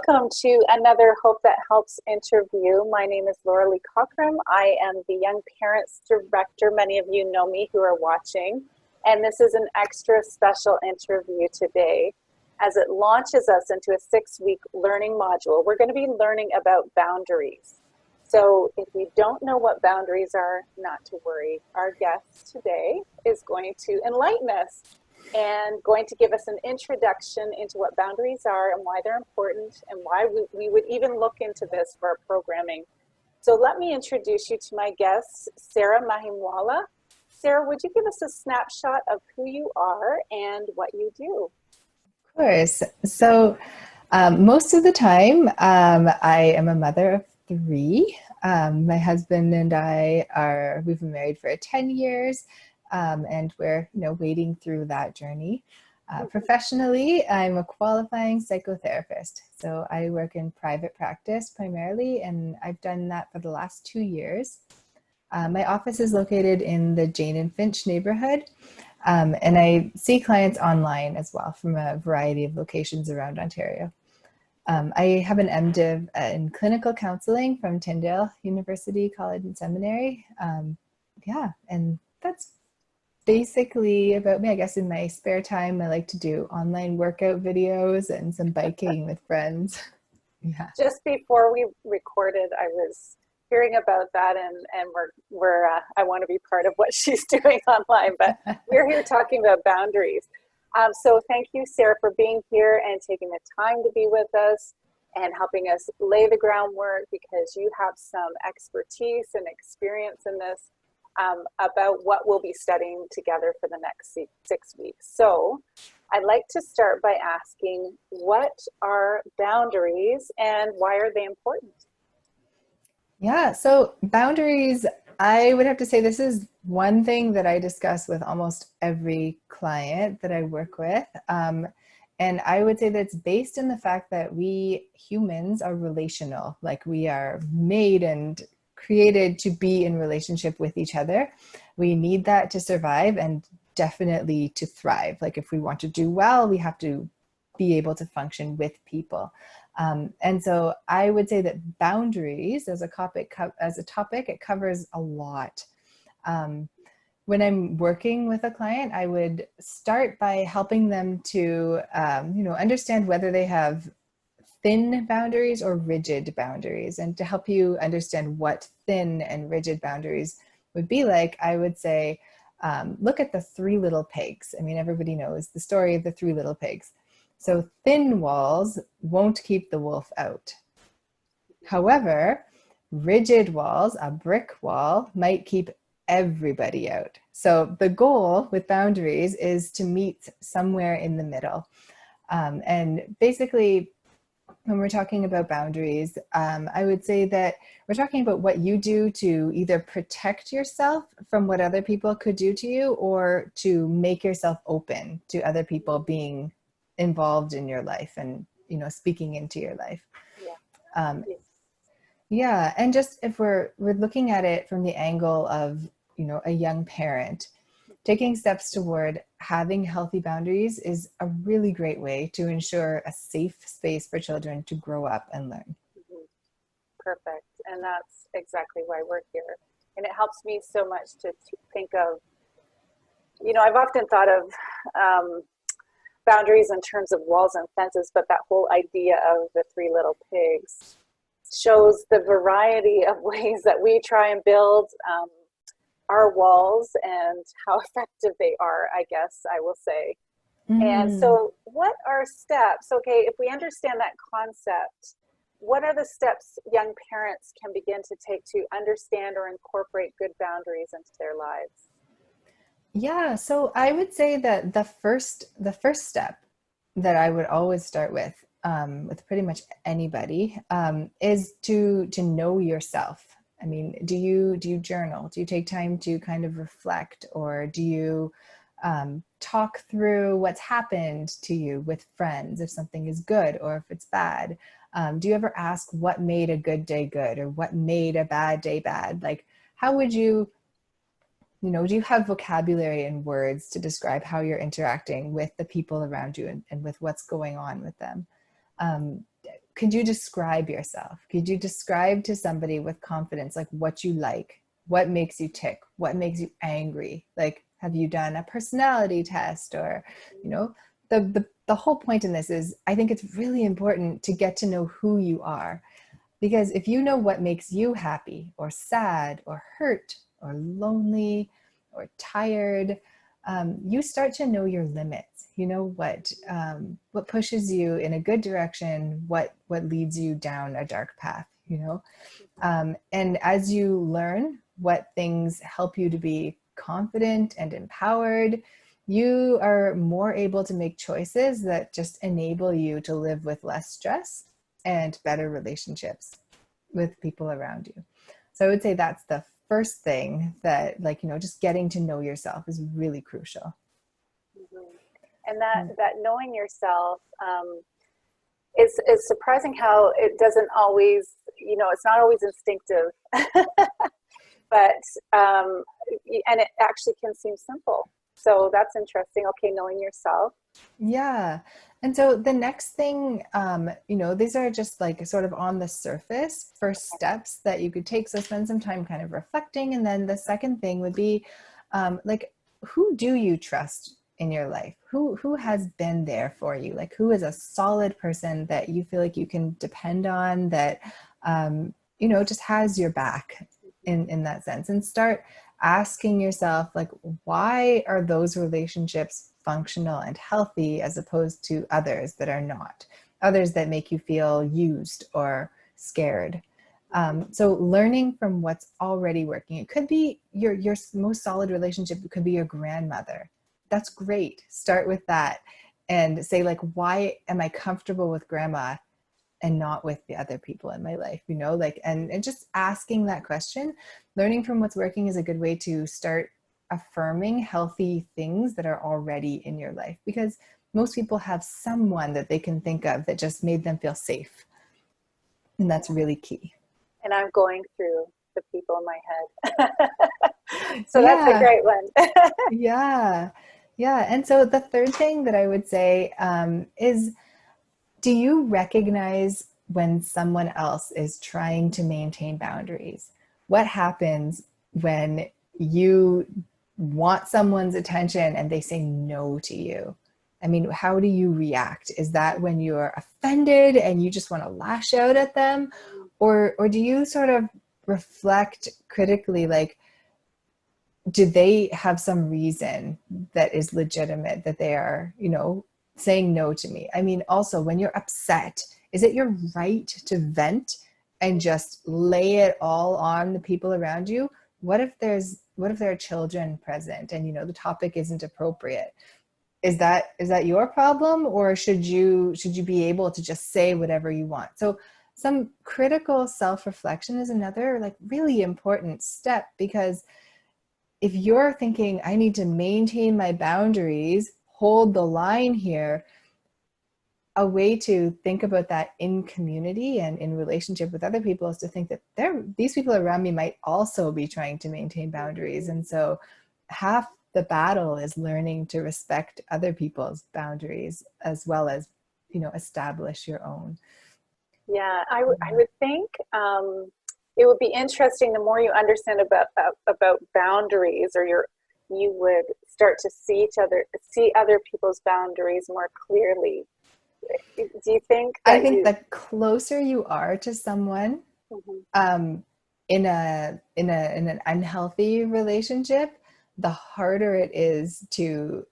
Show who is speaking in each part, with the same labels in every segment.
Speaker 1: welcome to another Hope That Helps interview. My name is Loreli Cockram. I am the Young Parents Director. Many of you know me who are watching, and this is an extra special interview today as it launches us into a 6-week learning module. We're going to be learning about boundaries. So if you don't know what boundaries are, not to worry. Our guest today is going to enlighten us and going to give us an introduction into what boundaries are and why they're important and why we would even look into this for our programming. So let me introduce you to my guest, Sarah Mahimwala. Sarah, would you give us a snapshot of who you are and what you do?
Speaker 2: Of course. So most of the time, I am a mother of 3. My husband and we've been married for 10 years. And we're, wading through that journey. Professionally, I'm a qualifying psychotherapist. So I work in private practice primarily, and I've done that for the last 2 years. My office is located in the Jane and Finch neighborhood, and I see clients online as well from a variety of locations around Ontario. I have an MDiv in clinical counseling from Tyndale University College and Seminary. And that's basically about me. I guess in my spare time, I like to do online workout videos and some biking with friends. Yeah.
Speaker 1: Just before we recorded, I was hearing about that, and I want to be part of what she's doing online, but we're here talking about boundaries. So thank you, Sarah, for being here and taking the time to be with us and helping us lay the groundwork, because you have some expertise and experience in this. About what we'll be studying together for the next 6 weeks. So I'd like to start by asking, what are boundaries and why are they important?
Speaker 2: Yeah, so boundaries, I would have to say this is one thing that I discuss with almost every client that I work with. And I would say that it's based in the fact that we humans are relational, like we are made and created to be in relationship with each other. We need that to survive and definitely to thrive. Like if we want to do well, we have to be able to function with people. And so I would say that boundaries as a topic, it covers a lot. When I'm working with a client, I would start by helping them to, understand whether they have thin boundaries or rigid boundaries. And to help you understand what thin and rigid boundaries would be like, I would say, look at the 3 little pigs. I mean, everybody knows the story of the 3 little pigs. So thin walls won't keep the wolf out. However, rigid walls, a brick wall, might keep everybody out. So the goal with boundaries is to meet somewhere in the middle. And basically, when we're talking about boundaries, I would say that we're talking about what you do to either protect yourself from what other people could do to you, or to make yourself open to other people being involved in your life and, speaking into your life. Yeah. And just if we're looking at it from the angle of, a young parent, taking steps toward having healthy boundaries is a really great way to ensure a safe space for children to grow up and learn.
Speaker 1: Perfect. And that's exactly why we're here. And it helps me so much to think of, I've often thought of boundaries in terms of walls and fences, but that whole idea of the 3 little pigs shows the variety of ways that we try and build our walls and how effective they are, I guess I will say. And so what are steps? Okay, if we understand that concept, what are the steps young parents can begin to take to understand or incorporate good boundaries into their lives?
Speaker 2: Yeah, so I would say that the first step that I would always start with pretty much anybody, is to know yourself. I mean, do you journal? Do you take time to kind of reflect, or do you talk through what's happened to you with friends, if something is good or if it's bad? Do you ever ask what made a good day good, or what made a bad day bad? Like, how would you, do you have vocabulary and words to describe how you're interacting with the people around you and with what's going on with them? could you describe yourself? Could you describe to somebody with confidence, like what you like, what makes you tick, what makes you angry? Like, have you done a personality test? Or, you know, the whole point in this is, I think it's really important to get to know who you are. Because if you know what makes you happy or sad or hurt or lonely or tired, you start to know your limits. You know what pushes you in a good direction, what leads you down a dark path, you know? And as you learn what things help you to be confident and empowered, you are more able to make choices that just enable you to live with less stress and better relationships with people around you. So I would say that's the first thing, that, like, you know, just getting to know yourself is really crucial.
Speaker 1: And that knowing yourself is surprising how it doesn't always, you know, it's not always instinctive, but and it actually can seem simple. So that's interesting. Okay, knowing yourself.
Speaker 2: Yeah. And so the next thing, you know, these are just like sort of on the surface first steps that you could take. So spend some time kind of reflecting. And then the second thing would be like, who do you trust in your life? Who has been there for you? Like, who is a solid person that you feel like you can depend on, that, you know, just has your back in that sense? And start asking yourself, like, why are those relationships functional and healthy as opposed to others that are not, others that make you feel used or scared? So learning from what's already working. It could be your most solid relationship. It could be your grandmother. That's great. Start with that and say, like, why am I comfortable with grandma and not with the other people in my life, you know, like, and just asking that question. Learning from what's working is a good way to start affirming healthy things that are already in your life, because most people have someone that they can think of that just made them feel safe. And that's really key.
Speaker 1: And I'm going through the people in my head. So that's a
Speaker 2: Yeah.
Speaker 1: great one.
Speaker 2: Yeah. Yeah. And so the third thing that I would say is, do you recognize when someone else is trying to maintain boundaries? What happens when you want someone's attention and they say no to you? I mean, how do you react? Is that when you're offended and you just want to lash out at them? Or do you sort of reflect critically, like, do they have some reason that is legitimate that they are, you know, saying no to me? I mean, also, when you're upset, is it your right to vent and just lay it all on the people around you? What if there are children present and, you know, the topic isn't appropriate? Is that your problem, or should you be able to just say whatever you want? So some critical self-reflection is another, like, really important step, because if you're thinking, I need to maintain my boundaries, hold the line here, a way to think about that in community and in relationship with other people is to think that these people around me might also be trying to maintain boundaries. And so half the battle is learning to respect other people's boundaries as well as, you know, establish your own.
Speaker 1: Yeah, I would think it would be interesting, the more you understand about boundaries, or you would start to see other people's boundaries more clearly. Do you think that
Speaker 2: I think the closer you are to someone, in an unhealthy relationship, the harder it is to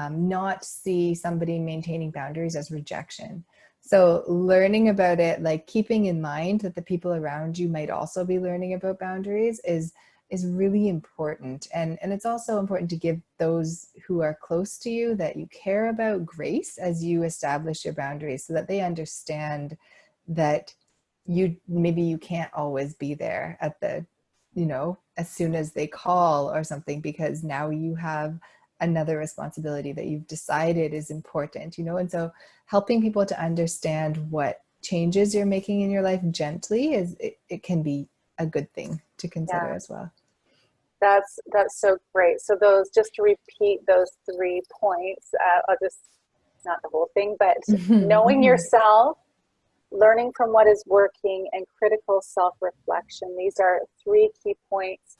Speaker 2: not see somebody maintaining boundaries as rejection. So learning about it, like keeping in mind that the people around you might also be learning about boundaries, is really important. And it's also important to give those who are close to you, that you care about, grace as you establish your boundaries, so that they understand that maybe you can't always be there at the, you know, as soon as they call or something, because now you have another responsibility that you've decided is important, you know. And so helping people to understand what changes you're making in your life gently it can be a good thing to consider as well.
Speaker 1: That's so great. So just to repeat those 3 points, I'll just, not the whole thing, but knowing yourself, learning from what is working, and critical self-reflection. These are 3 key points.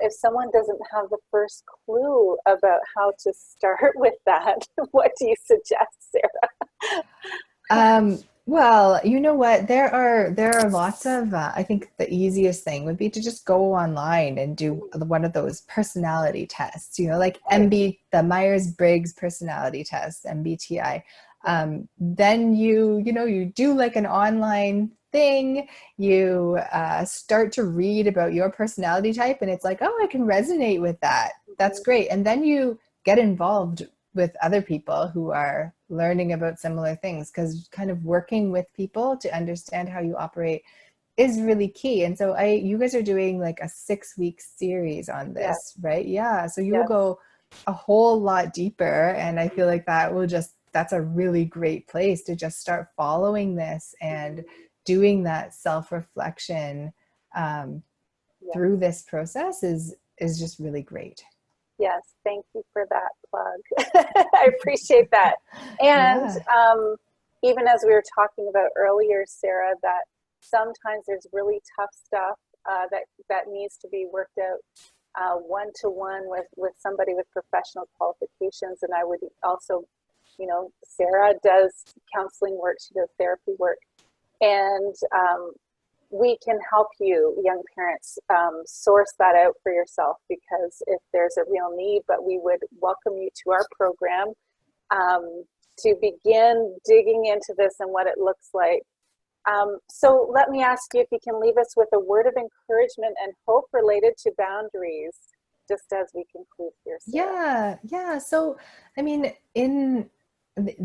Speaker 1: If someone doesn't have the first clue about how to start with that, what do you suggest, Sarah?
Speaker 2: Well, you know what? There are lots of. I think the easiest thing would be to just go online and do one of those personality tests. You know, like the Myers-Briggs personality test, MBTI. Then you do like an online thing. You start to read about your personality type, and it's like, oh, I can resonate with that. That's great. And then you get involved with other people who are learning about similar things, because kind of working with people to understand how you operate is really key. And so you guys are doing like a 6-week series on this, right? Yeah. So you will go a whole lot deeper. And I feel like that's a really great place to just start following this and doing that self-reflection through this process is just really great.
Speaker 1: Yes, thank you for that plug. I appreciate that. And even as we were talking about earlier, Sarah, that sometimes there's really tough stuff that needs to be worked out one-to-one with somebody with professional qualifications. And I would also, Sarah does counseling work, she does therapy work. And we can help you, young parents, source that out for yourself, because if there's a real need, but we would welcome you to our program to begin digging into this and what it looks like. So let me ask you if you can leave us with a word of encouragement and hope related to boundaries, just as we conclude here, Sarah.
Speaker 2: Yeah. So, I mean,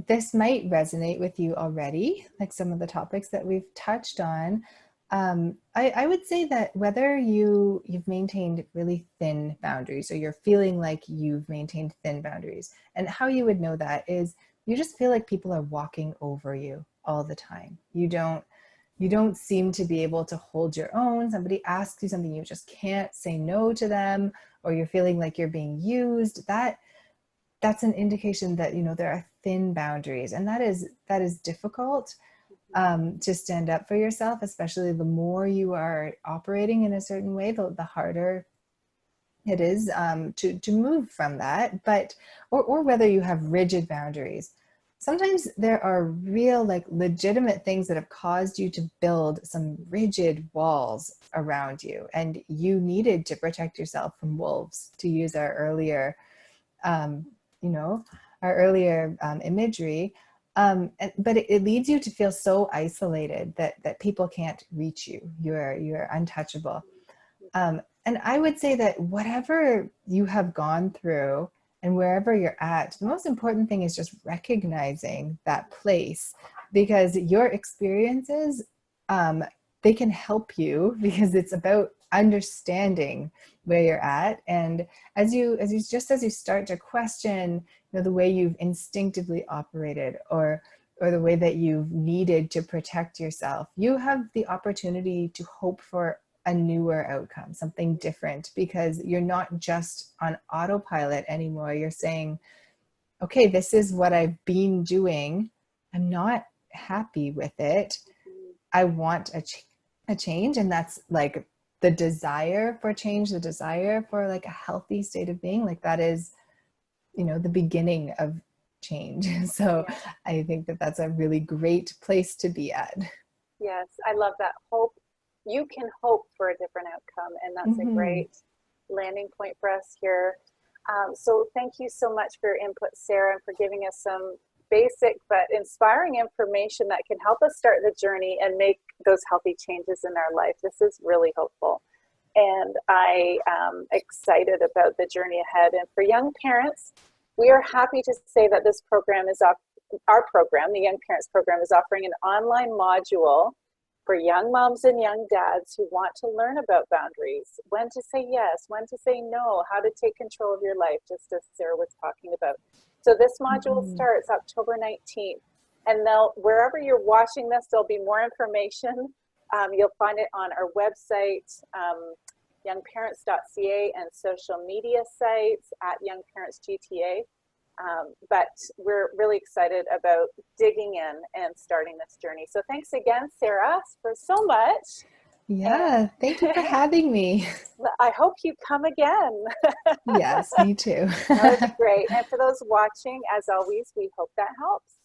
Speaker 2: this might resonate with you already, like some of the topics that we've touched on. I would say that whether you've maintained really thin boundaries, or you're feeling like you've maintained thin boundaries, and how you would know that is you just feel like people are walking over you all the time. You don't seem to be able to hold your own. Somebody asks you something, you just can't say no to them, or you're feeling like you're being used. That's an indication that, there are thin boundaries, and that is difficult to stand up for yourself, especially the more you are operating in a certain way, the harder it is to move from that. But or whether you have rigid boundaries, sometimes there are real, like, legitimate things that have caused you to build some rigid walls around you, and you needed to protect yourself from wolves, to use our earlier imagery. But it leads you to feel so isolated that people can't reach you. You're untouchable. And I would say that whatever you have gone through and wherever you're at, the most important thing is just recognizing that place, because your experiences, they can help you, because it's about understanding where you're at. And as you start to question, the way you've instinctively operated, or the way that you've needed to protect yourself, you have the opportunity to hope for a newer outcome, something different, because you're not just on autopilot anymore. You're saying, okay, this is what I've been doing. I'm not happy with it. I want a change. And that's like the desire for change, the desire for like a healthy state of being. Like that is, the beginning of change. So I think that that's a really great place to be at.
Speaker 1: Yes, I love that. Hope. You can hope for a different outcome, and that's a great landing point for us here. So thank you so much for your input, Sarah, and for giving us some basic but inspiring information that can help us start the journey and make those healthy changes in our life. This is really hopeful, and I am excited about the journey ahead. And for young parents, we are happy to say that this program our program, the Young Parents Program, is offering an online module for young moms and young dads who want to learn about boundaries, when to say yes, when to say no, how to take control of your life, just as Sarah was talking about. So this module starts October 19th, and wherever you're watching this, there'll be more information. You'll find it on our website, youngparents.ca, and social media sites at YoungParentsGTA. But we're really excited about digging in and starting this journey. So thanks again, Sarah, for so much.
Speaker 2: Yeah, thank you for having me.
Speaker 1: I hope you come again.
Speaker 2: Yes, me too.
Speaker 1: That would be great. And for those watching, as always, we hope that helps.